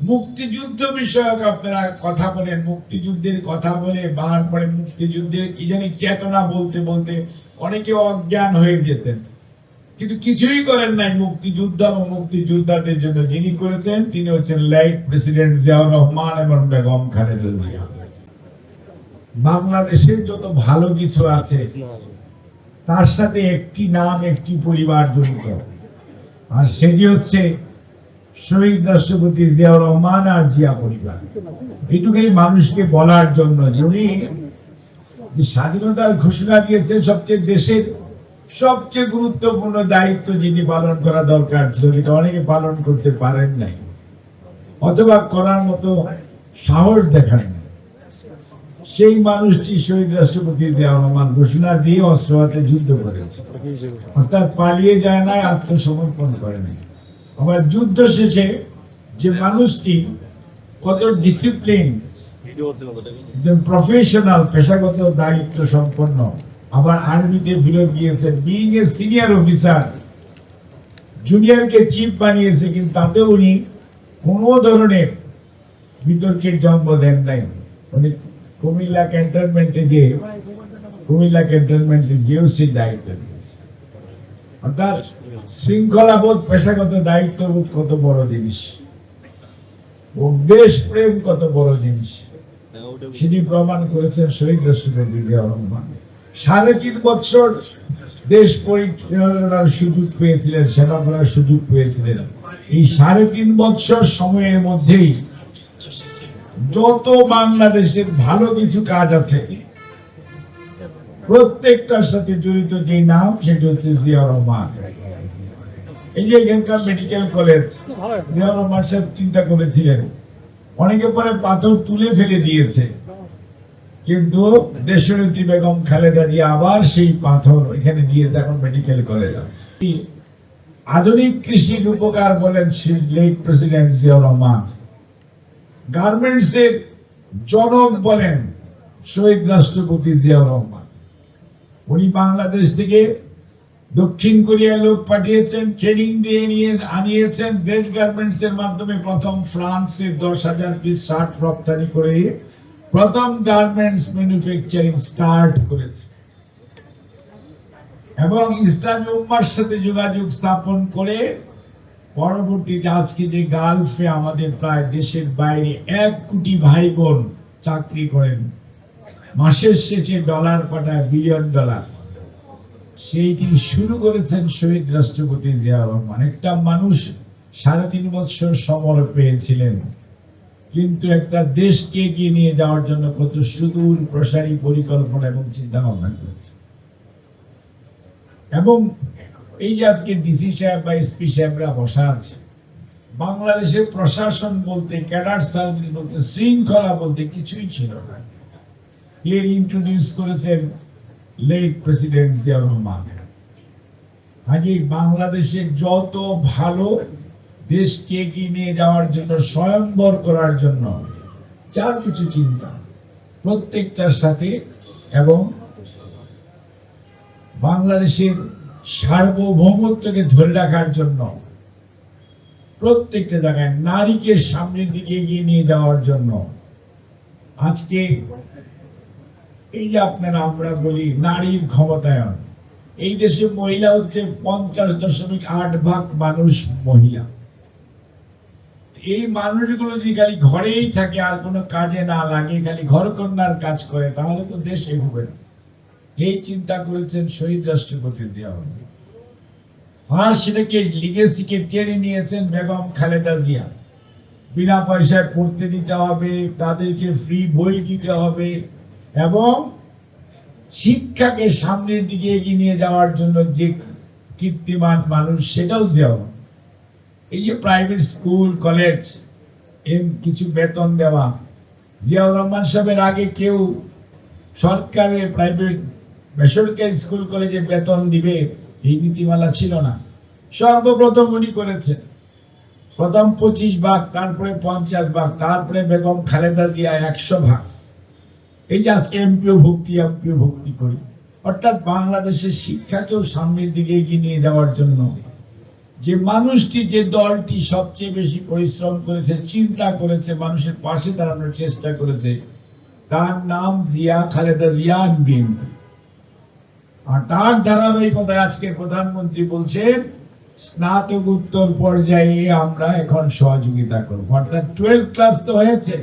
মুক্তিযুদ্ধ বিষয়ক আপনারা কথা বলেন, মুক্তিযুদ্ধের কথা বলে পরে মুক্তিযুদ্ধের কি জানি চেতনা বলতে বলতে অনেকে অজ্ঞান হয়ে যেতেন, কিন্তু কিছুই করেন নাই মুক্তিযুদ্ধ এবং মুক্তিযোদ্ধাদের জন্য। যিনি করেছেন তিনি হচ্ছেন লেট প্রেসিডেন্ট জিয়াউর রহমান এবং বেগম খালেদা জিয়া। বাংলাদেশের যত ভালো কিছু আছে তার সাথে একটি নাম, একটি পরিবার জড়িত, আর সেটি হচ্ছে শহীদ রাষ্ট্রপতি জিয়াউর রহমান আর জিয়া পরিবার। এটুকুই মানুষকে বলার জন্য, যিনি স্বাধীনতার ঘোষণা দিয়েছেন, সবচেয়ে দেশের সবচেয়ে গুরুত্বপূর্ণ দায়িত্ব যিনি পালন করা দরকার ছিল, যেটা অনেকে পালন করতে পারেন নাই অথবা করার মতো সাহস দেখান নাই, সেই মানুষটি শহীদ রাষ্ট্রপতি জিয়াউর রহমান ঘোষণা দিয়ে অস্ত্র হাতে যুদ্ধ করেছে, অর্থাৎ পালিয়ে যায় না, আত্মসমর্পণ করে নাই। আবার যুদ্ধ শেষে যে মানুষটি কত ডিসিপ্লিন, প্রফেশনাল, পেশাগত দায়িত্ব সম্পন্ন, আবার আর্মিতে ফিরে গিয়েছেন, বিইং এ সিনিয়র অফিসার, জুনিয়রকে চিফ বানিয়েছে, কিন্তু তাতে উনি কোনো ধরনের বিতর্কের জন্ম দেন নাই। উনি কুমিল্লা ক্যান্টনমেন্টে গিয়েও সেই দায়িত্ব দিয়েছে। অর্থাৎ শৃঙ্খলাবোধ, পেশাগত দায়িত্ববোধ কত বড় জিনিস, ও দেশ প্রেম কত বড় জিনিস, সেটি প্রমাণ করেছেন শহীদ রাষ্ট্রপতি জিয়াউর রহমান। 3.5 বছর দেশ পরিচালনার সুযোগ পেয়েছিলেন, সেবা করার সুযোগ পেয়েছিলেন। এই 3.5 বছর সময়ের মধ্যেই যত বাংলাদেশের ভালো কিছু কাজ আছে প্রত্যেকটার সাথে জড়িত যে নাম, সেটা হচ্ছে জিয়াউর রহমান। এই যে এখানকার মেডিকেল কলেজ জিয়াউর রহমান সাহেব চিন্তা করেছিলেন, অনেকে পরে পাথর তুলে ফেলে দিয়েছে, কিন্তু দেশনেত্রী বেগম খালেদা জিয়া আবার সেই পাথর এখানে দিয়ে এখন মেডিকেল কলেজ। আধুনিক কৃষির উপকার বলেন late president Ziaur Rahman, garments এর জনক বলেন শহীদ রাষ্ট্রপতি জিয়াউর রহমান। উনি বাংলাদেশ থেকে দক্ষিণ কোরিয়া লোক পাঠিয়েছেন, ট্রেনিং দিয়ে আনিয়েছেন, দেশ গার্মেন্টস এর মাধ্যমে প্রথম ফ্রান্সের 10,000 পিস শার্ট রপ্তানি করে প্রথম গার্মেন্টস ম্যানুফ্যাকচারিং স্টার্ট করেছে, এবং ইসলামী উম্মার সাথে যোগাযোগ স্থাপন করে পরবর্তীতে আজকে যে গালফে আমাদের প্রায় দেশের বাইরে 1 কোটি ভাই বোন চাকরি করেন, মাসের শেষে ডলার পাঠায়, বিলিয়ন ডলার, সেইটি শুরু করেছেন শহীদ রাষ্ট্রপতি জিয়াউর রহমান। একটা মানুষ 3.5 বছর সময় পেয়েছিলেন, কিন্তু একটা দেশকে এগিয়ে নিয়ে যাওয়ার জন্য কত সুদূর প্রসারী পরিকল্পনা এবং চিন্তা ভাবনা করেছে। এবং এই যে আজকে ডিসি সাহেব বা এসপি সাহেবরা বসা আছে, বাংলাদেশের প্রশাসন বলতে, ক্যাডার সার্ভিস বলতে, শৃঙ্খলা বলতে কিছুই ছিল না। এর ইন্ট্রোডিউস করেছেন লেট প্রেসিডেন্ট জিয়াউর রহমান। আজকে বাংলাদেশের যত ভালো, দেশকে এগিয়ে নিয়ে যাওয়ার জন্য, স্বয়ংবর করার জন্য যা কিছু চিন্তা, প্রত্যেকটার সাথে, এবং বাংলাদেশের সার্বভৌমত্বকে ধরে রাখার জন্য প্রত্যেকটা জায়গায় নারীকে সামনের দিকে এগিয়ে নিয়ে যাওয়ার জন্য, আজকে এই যে আপনারা আমরা বলি নারীর ক্ষমতায়ন, এই দেশে মহিলা হচ্ছে 50.8 মানুষ মহিলা। এই মানুষগুলো যদি খালি ঘরেই থাকে আর কোনো কাজে না লাগে, খালি ঘরকন্যার কাজ করে, তাহলে তো দেশ এগোবে না। এই চিন্তা করেছেন শহীদ রাষ্ট্রপতি জিয়াউর রহমান, আর সেটাকে লিগেসিকে টেনে নিয়েছেন বেগম খালেদা জিয়া। বিনা পয়সায় পড়তে দিতে হবে, তাদেরকে ফ্রি বই দিতে হবে, এবং শিক্ষাকে সামনের দিকে এগিয়ে নিয়ে যাওয়ার জন্য যে কীর্তিমান মানুষ, সেটাও জিয়াউর। এই যে প্রাইভেট স্কুল কলেজ কিছু বেতন দেওয়া, জিয়াউর রহমান সাহেবের আগে কেউ সরকারের প্রাইভেট বেসরকারি স্কুল কলেজে বেতন দিবে এই নীতিমালা ছিল না। সর্বপ্রথম উনি করেছেন, প্রথম 25 ভাগ, তারপরে 50 ভাগ, তারপরে বেগম খালেদা জিয়া 100 ভাগ। এই যে আজকে এমপিও ভক্তি করি, অর্থাৎ বাংলাদেশের শিক্ষাকেও সামনের দিকে এগিয়ে নিয়ে যাওয়ার জন্য যে মানুষটি, যে দলটি সবচেয়ে বেশি পরিশ্রম করেছে, চিন্তা করেছে, মানুষের পাশে দাঁড়ানোর চেষ্টা করেছে, তার নাম জিয়া, খালেদা জিয়া বিএনপি। আর তার ধারাবাহিকতায় আজকে প্রধানমন্ত্রী বলছেন স্নাতকোত্তর পর্যায়ে আমরা এখন সহযোগিতা করবো। অর্থাৎ 12 ক্লাস তো হয়েছে,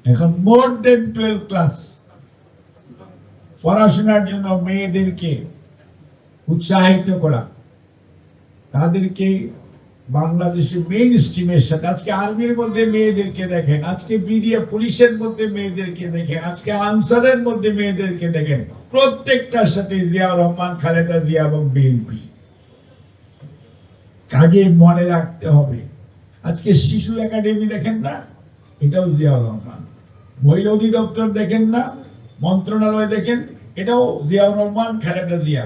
এখন মোর দেন 12 ক্লাস পড়াশোনার জন্য মেয়েদেরকে উৎসাহিত করা, তাদেরকে বাংলাদেশের মেইন স্ট্রিমের সাথে, আজকে আর্মির মধ্যে মেয়েদেরকে দেখেন, আজকে বিডিএ পুলিশের মধ্যে মেয়েদেরকে দেখেন, আজকে আনসারের মধ্যে মেয়েদেরকে দেখেন, প্রত্যেকটার সাথে জিয়াউর রহমান, খালেদা জিয়া এবং বিএনপি। কাজে মনে রাখতে হবে, আজকে শিশু একাডেমি দেখেন না, এটাও জিয়াউর রহমান। মহিলা অধিদপ্তর দেখেন না, মন্ত্রণালয় দেখেন, এটাও জিয়াউর রহমান, খালেদা জিয়া।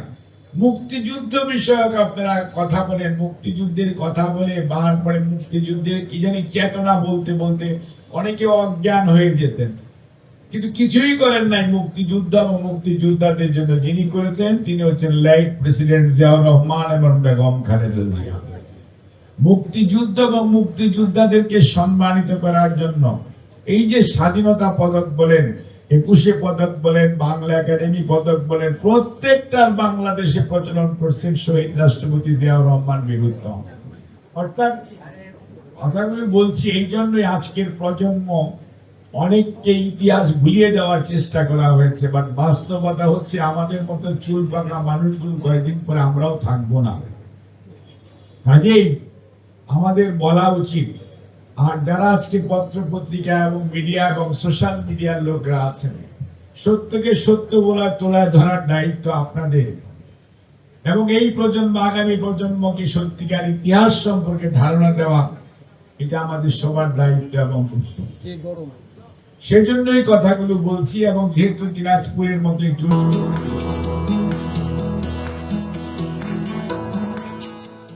মুক্তিযুদ্ধ বিষয়ক আপনারা কথা বলেন, মুক্তিযুদ্ধের কথা বলে বার পরে মুক্তিযুদ্ধের কি জানি চেতনা বলতে বলতে অনেকে অজ্ঞান হয়ে যেতেন, কিন্তু কিছুই করেন নাই মুক্তিযুদ্ধ এবং মুক্তিযোদ্ধাদের জন্য। যিনি করেছেন তিনি হচ্ছেন লাইট প্রেসিডেন্ট জিয়াউর রহমান এবং বেগম খালেদা জিয়া। মুক্তিযুদ্ধ এবং মুক্তিযোদ্ধাদেরকে সম্মানিত করার জন্য এই যে স্বাধীনতা পদক বলেন, 21 পদক বলেন, বাংলা একাডেমি পদক বলেন, প্রত্যেকটার বাংলাদেশে প্রচলন করছেন শহীদ রাষ্ট্রপতি জিয়াউর রহমান বিরুদ্ধ। অর্থাৎ কথাগুলি বলছি এই জন্যই আজকের প্রজন্ম অনেককে ইতিহাস ভুলিয়ে দেওয়ার চেষ্টা করা হয়েছে, বাট বাস্তবতা হচ্ছে আমাদের মতো চুল পাকা মানুষগুলো কয়েকদিন পরে আমরাও থাকবো না। কাজেই আমাদের বলা উচিত, আর যারা আজকে পত্র পত্রিকা এবং মিডিয়া এবং সোশ্যাল মিডিয়ার লোকরা আছেন, সত্যকে সত্য বলার তোলায় ধরার দায়িত্ব আপনাদের, এবং এই প্রজন্ম আগামী প্রজন্মকে সত্যিকার ইতিহাস সম্পর্কে ধারণা দেওয়া, এটা আমাদের সবার দায়িত্ব এবং সেজন্যই কথাগুলো বলছি। এবং যেহেতু দিনাজপুরের মতো একটু